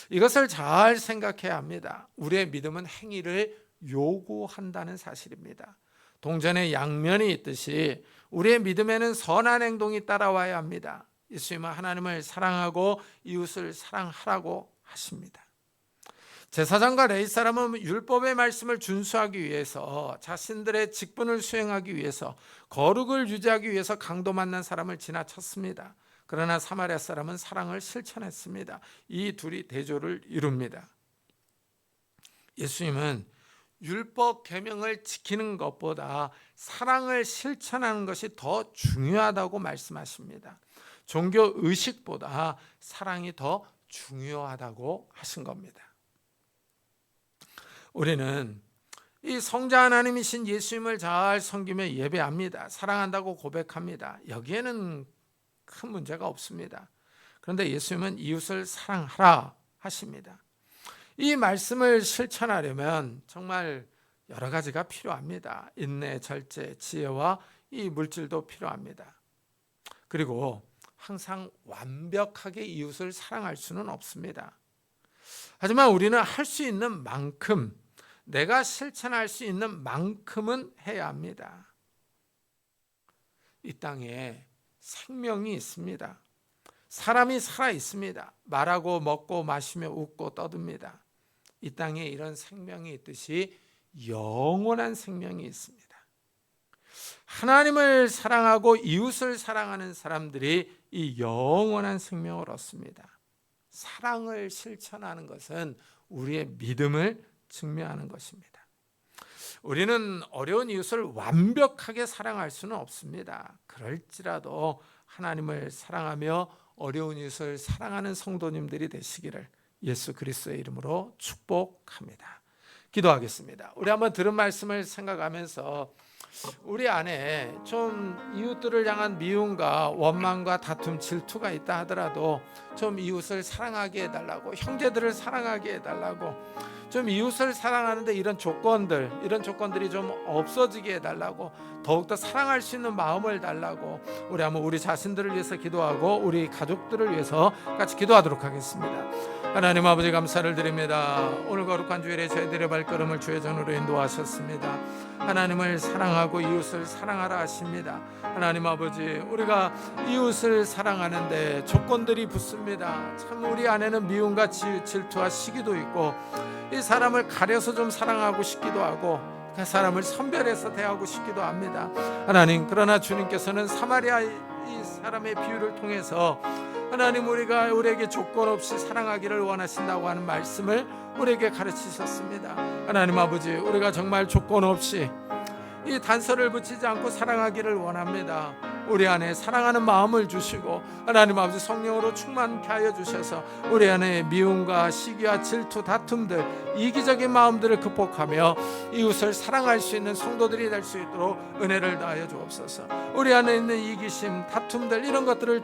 이것을 잘 생각해야 합니다. 우리의 믿음은 행위를 요구한다는 사실입니다. 동전의 양면이 있듯이 우리의 믿음에는 선한 행동이 따라와야 합니다. 예수님은 하나님을 사랑하고 이웃을 사랑하라고 하십니다. 제사장과 레위 사람은 율법의 말씀을 준수하기 위해서, 자신들의 직분을 수행하기 위해서, 거룩을 유지하기 위해서 강도 만난 사람을 지나쳤습니다. 그러나 사마리아 사람은 사랑을 실천했습니다. 이 둘이 대조를 이룹니다. 예수님은 율법 계명을 지키는 것보다 사랑을 실천하는 것이 더 중요하다고 말씀하십니다. 종교 의식보다 사랑이 더 중요하다고 하신 겁니다. 우리는 이 성자 하나님이신 예수님을 잘 섬기며 예배합니다. 사랑한다고 고백합니다. 여기에는 큰 문제가 없습니다. 그런데 예수님은 이웃을 사랑하라 하십니다. 이 말씀을 실천하려면 정말 여러 가지가 필요합니다. 인내, 절제, 지혜와 이 물질도 필요합니다. 그리고 항상 완벽하게 이웃을 사랑할 수는 없습니다. 하지만 우리는 할 수 있는 만큼, 내가 실천할 수 있는 만큼은 해야 합니다. 이 땅에 생명이 있습니다. 사람이 살아 있습니다. 말하고 먹고 마시며 웃고 떠듭니다. 이 땅에 이런 생명이 있듯이 영원한 생명이 있습니다. 하나님을 사랑하고 이웃을 사랑하는 사람들이 이 영원한 생명을 얻습니다. 사랑을 실천하는 것은 우리의 믿음을 증명하는 것입니다. 우리는 어려운 이웃을 완벽하게 사랑할 수는 없습니다. 그럴지라도 하나님을 사랑하며 어려운 이웃을 사랑하는 성도님들이 되시기를 예수 그리스도의 이름으로 축복합니다. 기도하겠습니다. 우리 한번 들은 말씀을 생각하면서 우리 안에 좀 이웃들을 향한 미움과 원망과 다툼, 질투가 있다 하더라도 좀 이웃을 사랑하게 해달라고, 형제들을 사랑하게 해달라고, 좀 이웃을 사랑하는데 이런 조건들이 좀 없어지게 해달라고, 더욱더 사랑할 수 있는 마음을 달라고 우리 한번 우리 자신들을 위해서 기도하고 우리 가족들을 위해서 같이 기도하도록 하겠습니다. 하나님 아버지 감사를 드립니다. 오늘 거룩한 주일에 저희들의 발걸음을 주의 전으로 인도하셨습니다. 하나님을 사랑하고 이웃을 사랑하라 하십니다. 하나님 아버지, 우리가 이웃을 사랑하는데 조건들이 붙습니다. 참 우리 안에는 미움과 질투와 시기도 있고, 이 사람을 가려서 좀 사랑하고 싶기도 하고, 그 사람을 선별해서 대하고 싶기도 합니다. 하나님, 그러나 주님께서는 사마리아 이 사람의 비유를 통해서 하나님, 우리에게 조건 없이 사랑하기를 원하신다고 하는 말씀을 우리에게 가르치셨습니다. 하나님 아버지, 우리가 정말 조건 없이 이 단서를 붙이지 않고 사랑하기를 원합니다. 우리 안에 사랑하는 마음을 주시고 하나님 아버지 성령으로 충만케 하여 주셔서 우리 안에 미움과 시기와 질투, 다툼들, 이기적인 마음들을 극복하며 이웃을 사랑할 수 있는 성도들이 될 수 있도록 은혜를 다하여 주옵소서. 우리 안에 있는 이기심, 다툼들, 이런 것들을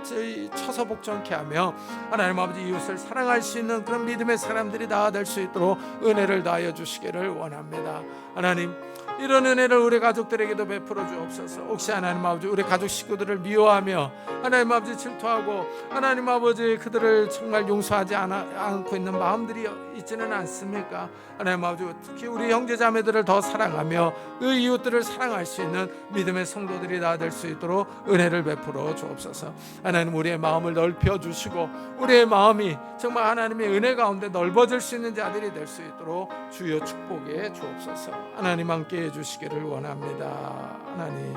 쳐서 복종케 하며 하나님 아버지 이웃을 사랑할 수 있는 그런 믿음의 사람들이 다 될 수 있도록 은혜를 다하여 주시기를 원합니다. 하나님, 이런 은혜를 우리 가족들에게도 베풀어 주옵소서. 혹시 하나님 아버지 우리 가족 식구들을 미워하며 하나님 아버지 질투하고 하나님 아버지 그들을 정말 용서하지 않고 있는 마음들이 있지는 않습니까? 하나님 아버지, 특히 우리 형제자매들을 더 사랑하며 그 이웃들을 사랑할 수 있는 믿음의 성도들이 다 될 수 있도록 은혜를 베풀어 주옵소서. 하나님, 우리의 마음을 넓혀 주시고 우리의 마음이 정말 하나님의 은혜 가운데 넓어질 수 있는 자들이 될 수 있도록 주여 축복해 주옵소서. 하나님 함께 해주시기를 원합니다. 하나님,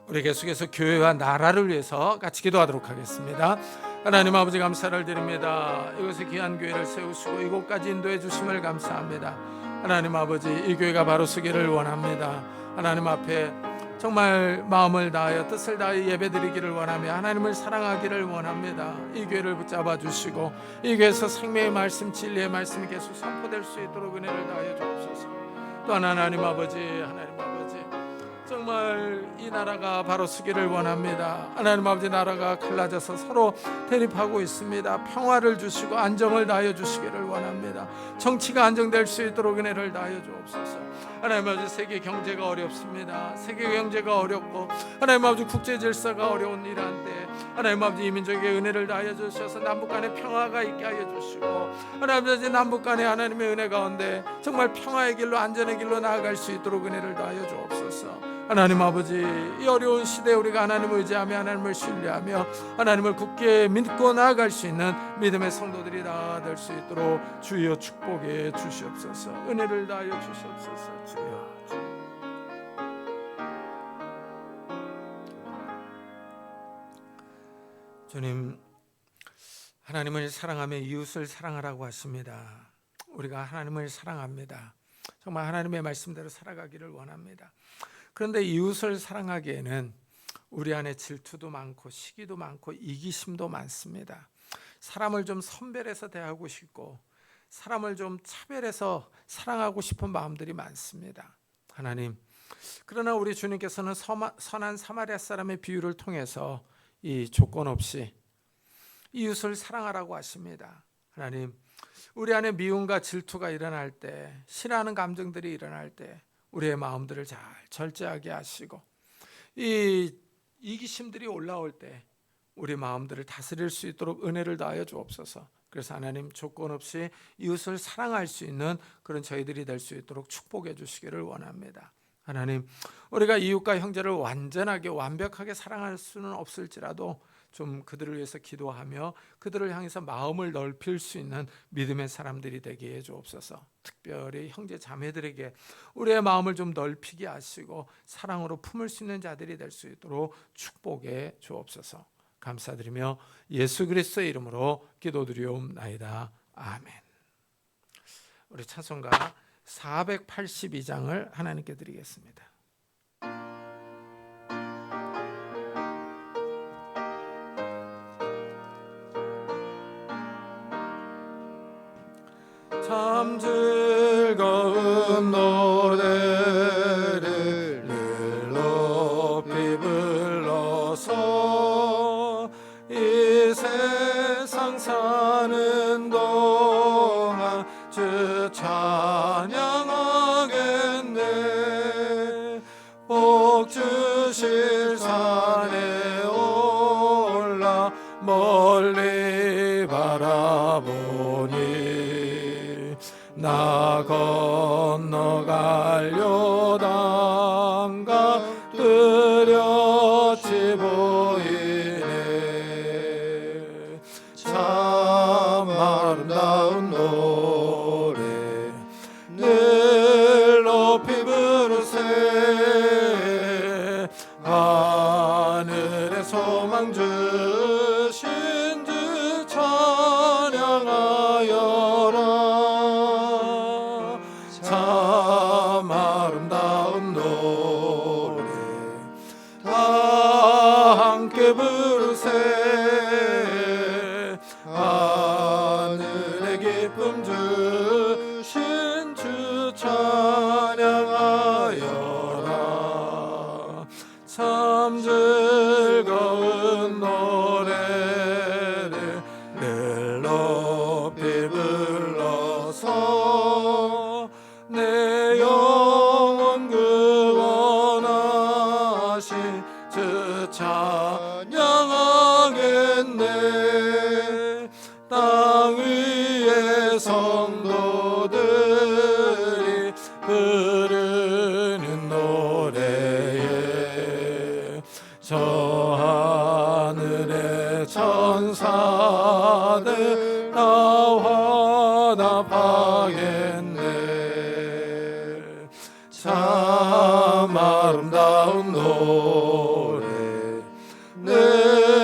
우리 계속해서 교회와 나라를 위해서 같이 기도하도록 하겠습니다. 하나님 아버지, 감사를 드립니다. 이곳에 귀한 교회를 세우시고 이곳까지 인도해 주심을 감사합니다. 하나님 아버지, 이 교회가 바로 서기를 원합니다. 하나님 앞에 정말 마음을 다하여 뜻을 다하여 예배드리기를 원하며 하나님을 사랑하기를 원합니다. 이 교회를 붙잡아 주시고 이 교회에서 생명의 말씀, 진리의 말씀이 계속 선포될 수 있도록 은혜를 다하여 주옵소서. 또한 하나님 아버지, 정말 이 나라가 바로 서기를 원합니다. 하나님 아버지, 나라가 갈라져서 서로 대립하고 있습니다. 평화를 주시고 안정을 다하여 주시기를 원합니다. 정치가 안정될 수 있도록 은혜를 다하여 주옵소서. 하나님 아버지, 세계 경제가 어렵습니다. 세계 경제가 어렵고 하나님 아버지, 국제 질서가 어려운 이러한 때 하나님 아버지, 이 민족에게 은혜를 다하여 주셔서 남북 간에 평화가 있게 하여 주시고 하나님 아버지, 남북 간에 하나님의 은혜 가운데 정말 평화의 길로 안전의 길로 나아갈 수 있도록 은혜를 다하여 주옵소서. 하나님 아버지, 이 어려운 시대에 우리가 하나님을 의지하며 하나님을 신뢰하며 하나님을 굳게 믿고 나아갈 수 있는 믿음의 성도들이 다 될 수 있도록 주여 축복해 주시옵소서. 은혜를 다하여 주시옵소서. 주여. 주님, 하나님을 사랑하며 이웃을 사랑하라고 하십니다. 우리가 하나님을 사랑합니다. 정말 하나님의 말씀대로 살아가기를 원합니다. 그런데 이웃을 사랑하기에는 우리 안에 질투도 많고 시기도 많고 이기심도 많습니다. 사람을 좀 선별해서 대하고 싶고 사람을 좀 차별해서 사랑하고 싶은 마음들이 많습니다. 하나님, 그러나 우리 주님께서는 선한 사마리아 사람의 비유를 통해서 이 조건 없이 이웃을 사랑하라고 하십니다. 하나님, 우리 안에 미움과 질투가 일어날 때, 싫어하는 감정들이 일어날 때 우리의 마음들을 잘 절제하게 하시고 이 이기심들이 올라올 때 우리 마음들을 다스릴 수 있도록 은혜를 다하여 주옵소서. 그래서 하나님, 조건 없이 이웃을 사랑할 수 있는 그런 저희들이 될 수 있도록 축복해 주시기를 원합니다. 하나님, 우리가 이웃과 형제를 완전하게 완벽하게 사랑할 수는 없을지라도 좀 그들을 위해서 기도하며 그들을 향해서 마음을 넓힐 수 있는 믿음의 사람들이 되게 해 주옵소서. 특별히 형제 자매들에게 우리의 마음을 좀 넓히게 하시고 사랑으로 품을 수 있는 자들이 될 수 있도록 축복해 주옵소서. 감사드리며 예수 그리스도의 이름으로 기도드리옵나이다. 아멘. 우리 찬송가 482장을 하나님께 드리겠습니다. 참 즐거운 노래를 늘 높이 불러서 이 세상 사는 동안 주 찬양하겠네. 복 주실 산에 올라 멀리 바라보니 나 건너가려다가 뚜렷이 보이네. 참 아름다운 노래 늘 높이 부르세. 하늘의 소망 주신 주 찬양하여라. 참 아름다운 노래 다 함께 부르세. 하늘의 기쁨 주신 주 찬양하여라. 참 즐거운 노래를 늘 높이 불러서 내 영혼 구원하신 주 찬양하겠네. 땅 위의 성도들이 부르는 노래에 저 하늘의 천사들 다 화답하겠네. 참 아름다운 노래 늘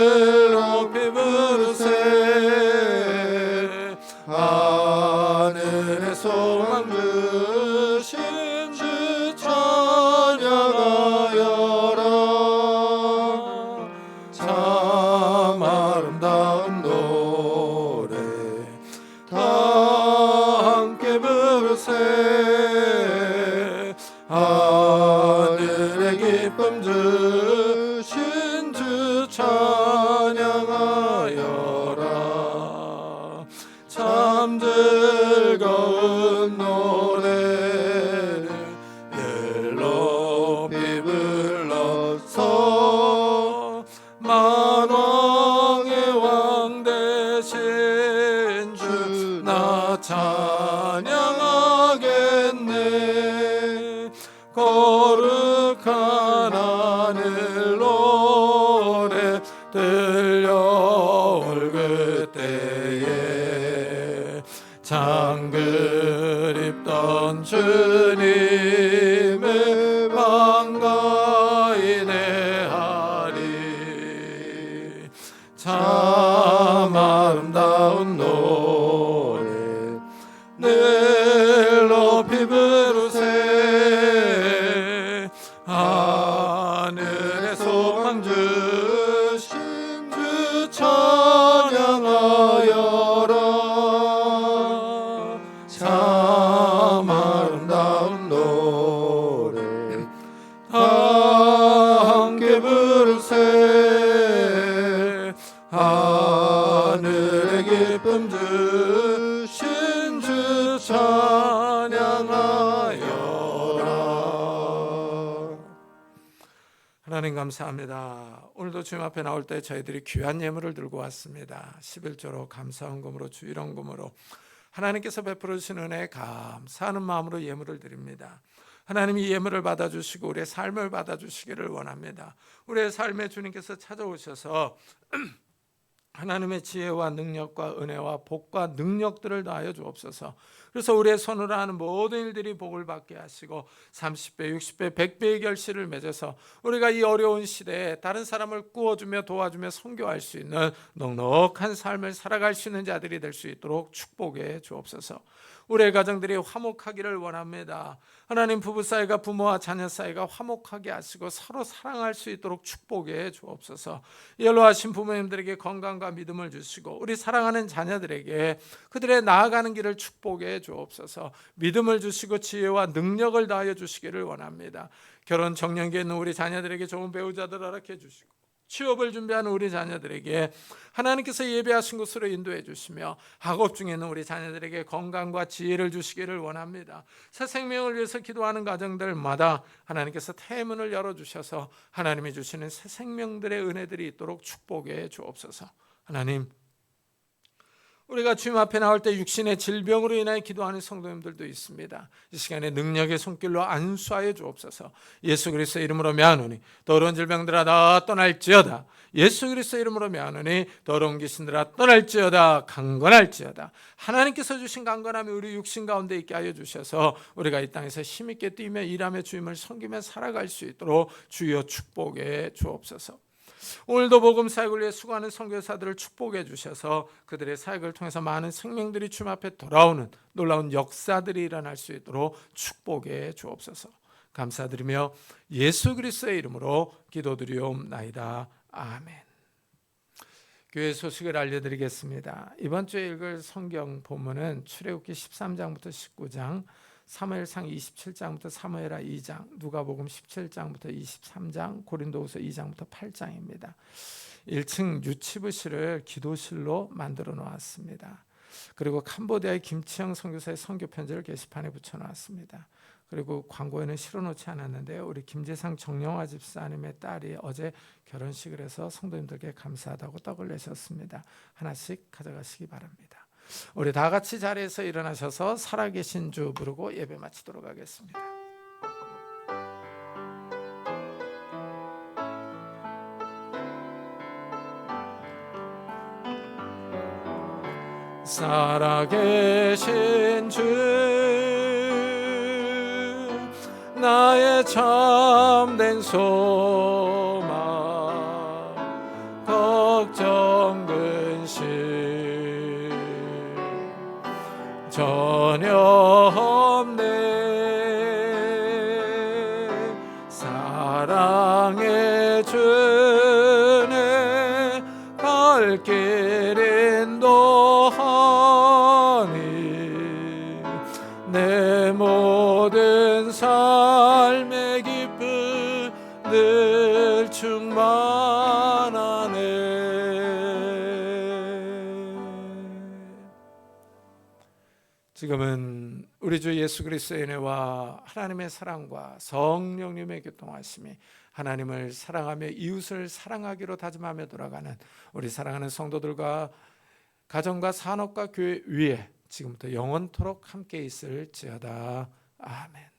찬양하여라. 참 즐거운 노래를 늘 높이 불러서 만왕의 왕 되신 주 나 찬양하겠네. 거룩한 하늘 노래 들려올 그때에 장글 입던 주님을 반가이 대하리. 참 아름다운 노래 늘 높이 부르세. 하늘의 소망 주신 주 찬양하여라. 참 아름다운 노래 함께 부르세. 하늘의 기쁨 주신 주 찬양하여라. 하나님 감사합니다. 오늘도 주님 앞에 나올 때 저희들이 귀한 예물을 들고 왔습니다. 11조로 감사헌금으로 주일헌금으로 하나님께서 베풀어 주신 은혜에 감사하는 마음으로 예물을 드립니다. 하나님 이 예물을 받아주시고 우리의 삶을 받아주시기를 원합니다. 우리의 삶에 주님께서 찾아오셔서 하나님의 지혜와 능력과 은혜와 복과 능력들을 더하여 주옵소서. 그래서 우리의 손으로 하는 모든 일들이 복을 받게 하시고 30배, 60배, 100배의 결실을 맺어서 우리가 이 어려운 시대에 다른 사람을 꾸어주며 도와주며 선교할 수 있는 넉넉한 삶을 살아갈 수 있는 자들이 될 수 있도록 축복해 주옵소서. 우리의 가정들이 화목하기를 원합니다. 하나님 부부 사이가 부모와 자녀 사이가 화목하게 하시고 서로 사랑할 수 있도록 축복해 주옵소서. 연로하신 부모님들에게 건강과 믿음을 주시고 우리 사랑하는 자녀들에게 그들의 나아가는 길을 축복해 주옵소서. 믿음을 주시고 지혜와 능력을 다하여 주시기를 원합니다. 결혼 정년기에 있는 우리 자녀들에게 좋은 배우자들 허락해 주시고 취업을 준비하는 우리 자녀들에게 하나님께서 예배하신 곳으로 인도해 주시며 학업 중에 있는 우리 자녀들에게 건강과 지혜를 주시기를 원합니다. 새 생명을 위해서 기도하는 가정들마다 하나님께서 태문을 열어주셔서 하나님이 주시는 새 생명들의 은혜들이 있도록 축복해 주옵소서. 하나님, 우리가 주님 앞에 나올 때 육신의 질병으로 인하여 기도하는 성도님들도 있습니다. 이 시간에 능력의 손길로 안수하여 주옵소서. 예수 그리스도의 이름으로 명하노니 더러운 질병들아 다 떠날지어다. 예수 그리스도의 이름으로 명하노니 더러운 귀신들아 떠날지어다. 강건할지어다. 하나님께서 주신 강건함이 우리 육신 가운데 있게 하여 주셔서 우리가 이 땅에서 힘있게 뛰며 일하며 주님을 섬기며 살아갈 수 있도록 주여 축복해 주옵소서. 오늘도 복음 사역을 위해 수고하는 선교사들을 축복해 주셔서 그들의 사역을 통해서 많은 생명들이 주님 앞에 돌아오는 놀라운 역사들이 일어날 수 있도록 축복해 주옵소서. 감사드리며 예수 그리스도의 이름으로 기도드리옵나이다. 아멘. 교회 소식을 알려드리겠습니다. 이번 주에 읽을 성경 본문은 출애굽기 13장부터 19장, 사무엘상 27장부터 사무엘하 2장, 누가복음 17장부터 23장, 고린도후서 2장부터 8장입니다. 1층 유치부실을 기도실로 만들어 놓았습니다. 그리고 캄보디아의 김치영 선교사의 선교 편지를 게시판에 붙여 놨습니다. 그리고 광고에는 실어놓지 않았는데요. 우리 김재상 정영화 집사님의 딸이 어제 결혼식을 해서 성도님들께 감사하다고 떡을 내셨습니다. 하나씩 가져가시기 바랍니다. 우리 다 같이 자리에서 일어나셔서 살아계신 주 부르고 예배 마치도록 하겠습니다. 살아계신 주 나의 참된 소망 걱정 근심 전혀 없네. 사랑의 주네 갈 길 인도하니 내 모든 삶의 기쁨 늘 충만하네. 지금은 우리 주 예수 그리스도의 은혜와 하나님의 사랑과 성령님의 교통하심이 하나님을 사랑하며 이웃을 사랑하기로 다짐하며 돌아가는 우리 사랑하는 성도들과 가정과 산업과 교회 위에 지금부터 영원토록 함께 있을지어다. 아멘.